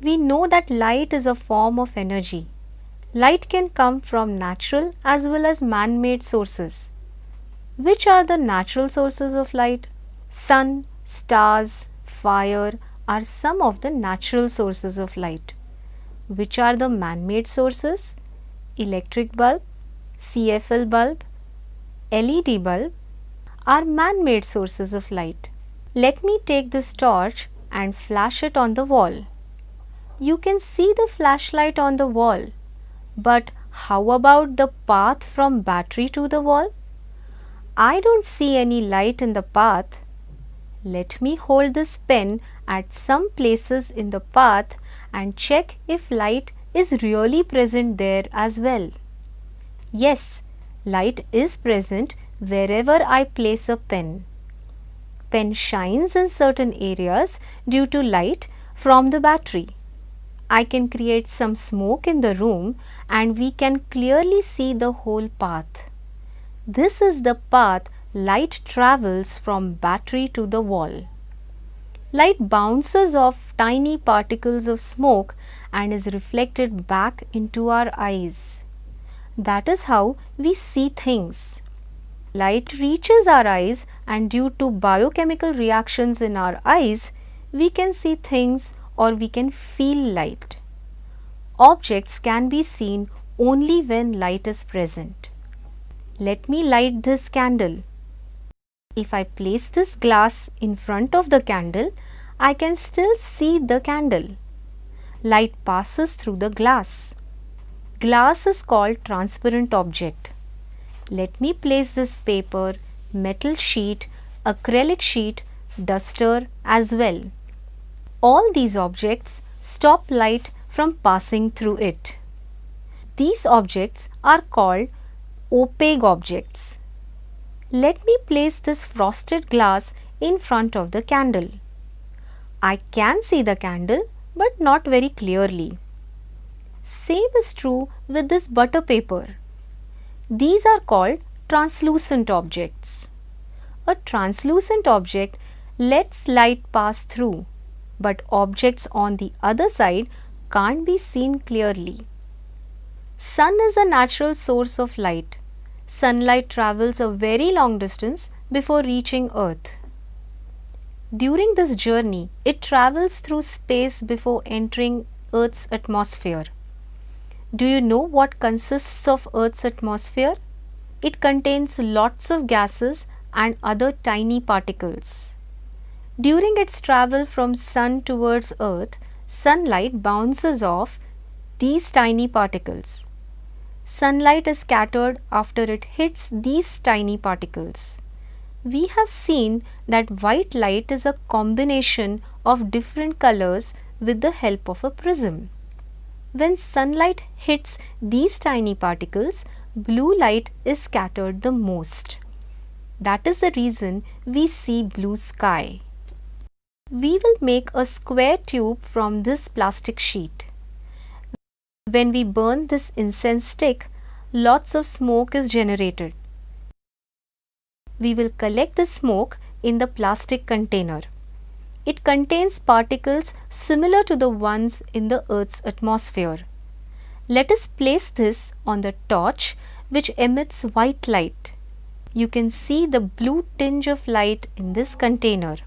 We know that light is a form of energy. Light can come from natural as well as man-made sources. Which are the natural sources of light? Sun, stars, fire are some of the natural sources of light. Which are the man-made sources? Electric bulb, CFL bulb, LED bulb are man-made sources of light. Let me take this torch and flash it on the wall. You can see the flashlight on the wall, but how about the path from battery to the wall? I don't see any light in the path. Let me hold this pen at some places in the path and check if light is really present there as well. Yes, light is present wherever I place a pen. Pen shines in certain areas due to light from the battery. I can create some smoke in the room and we can clearly see the whole path. This is the path light travels from battery to the wall. Light bounces off tiny particles of smoke and is reflected back into our eyes. That is how we see things. Light reaches our eyes and due to biochemical reactions in our eyes, we can see things or we can feel light. Objects can be seen only when light is present. Let me light this candle. If I place this glass in front of the candle, I can still see the candle. Light passes through the glass. Glass is called transparent object. Let me place this paper, metal sheet, acrylic sheet, duster as well. All these objects stop light from passing through it. These objects are called opaque objects. Let me place this frosted glass in front of the candle. I can see the candle but not very clearly. Same is true with this butter paper. These are called translucent objects. A translucent object lets light pass through, but objects on the other side can't be seen clearly. Sun is a natural source of light. Sunlight travels a very long distance before reaching Earth. During this journey, it travels through space before entering Earth's atmosphere. Do you know what consists of Earth's atmosphere? It contains lots of gases and other tiny particles. During its travel from Sun towards Earth, sunlight bounces off these tiny particles. Sunlight is scattered after it hits these tiny particles. We have seen that white light is a combination of different colors with the help of a prism. When sunlight hits these tiny particles, blue light is scattered the most. That is the reason we see blue sky. We will make a square tube from this plastic sheet. When we burn this incense stick, lots of smoke is generated. We will collect the smoke in the plastic container. It contains particles similar to the ones in the Earth's atmosphere. Let us place this on the torch which emits white light. You can see the blue tinge of light in this container.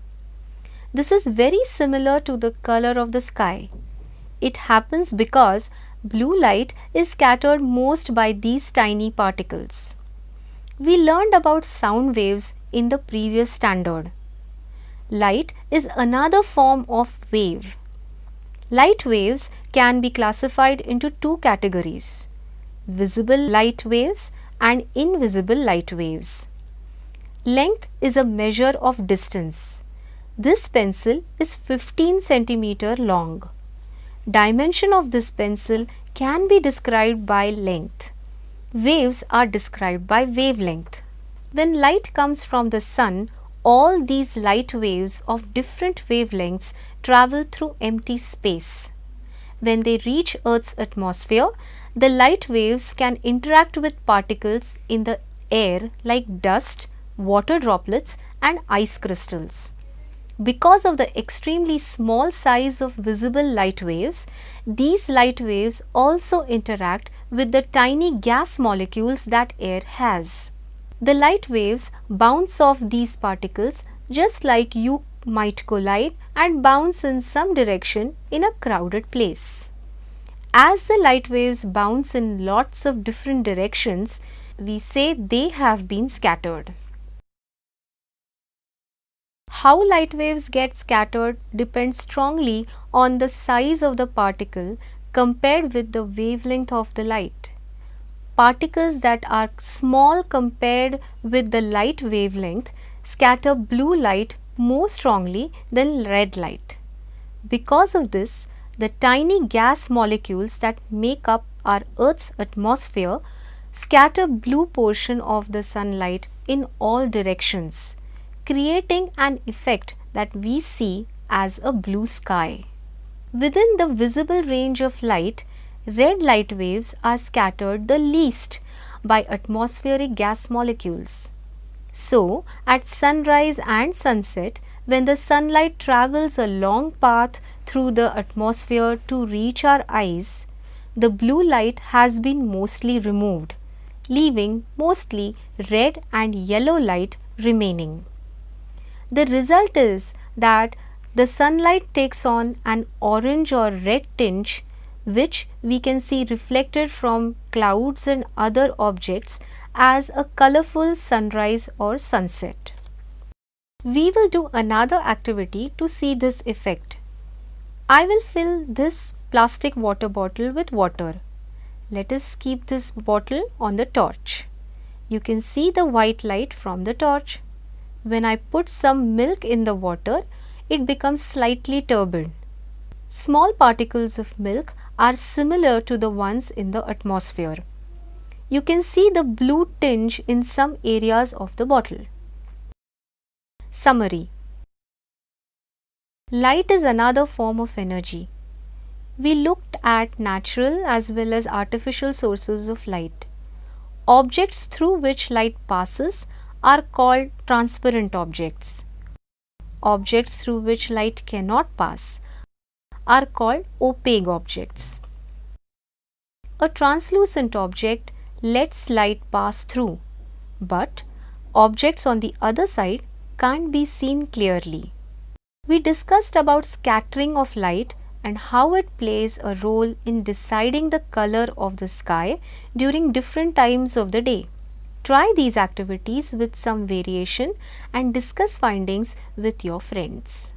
This is very similar to the color of the sky. It happens because blue light is scattered most by these tiny particles. We learned about sound waves in the previous standard. Light is another form of wave. Light waves can be classified into two categories: visible light waves and invisible light waves. Length is a measure of distance. This pencil is 15 cm long. Dimension of this pencil can be described by length. Waves are described by wavelength. When light comes from the sun, all these light waves of different wavelengths travel through empty space. When they reach Earth's atmosphere, the light waves can interact with particles in the air like dust, water droplets and ice crystals. Because of the extremely small size of visible light waves, these light waves also interact with the tiny gas molecules that air has. The light waves bounce off these particles just like you might collide and bounce in some direction in a crowded place. As the light waves bounce in lots of different directions, we say they have been scattered. How light waves get scattered depends strongly on the size of the particle compared with the wavelength of the light. Particles that are small compared with the light wavelength scatter blue light more strongly than red light. Because of this, the tiny gas molecules that make up our Earth's atmosphere scatter blue portion of the sunlight in all directions, creating an effect that we see as a blue sky. Within the visible range of light, red light waves are scattered the least by atmospheric gas molecules. So, at sunrise and sunset, when the sunlight travels a long path through the atmosphere to reach our eyes, the blue light has been mostly removed, leaving mostly red and yellow light remaining. The result is that the sunlight takes on an orange or red tinge, which we can see reflected from clouds and other objects as a colorful sunrise or sunset. We will do another activity to see this effect. I will fill this plastic water bottle with water. Let us keep this bottle on the torch. You can see the white light from the torch. When I put some milk in the water, it becomes slightly turbid. Small particles of milk are similar to the ones in the atmosphere. You can see the blue tinge in some areas of the bottle. Summary: light is another form of energy. We looked at natural as well as artificial sources of light. Objects through which light passes are called transparent objects. Objects through which light cannot pass are called opaque objects. A translucent object lets light pass through, but objects on the other side can't be seen clearly. We discussed about scattering of light and how it plays a role in deciding the color of the sky during different times of the day. Try these activities with some variation and discuss findings with your friends.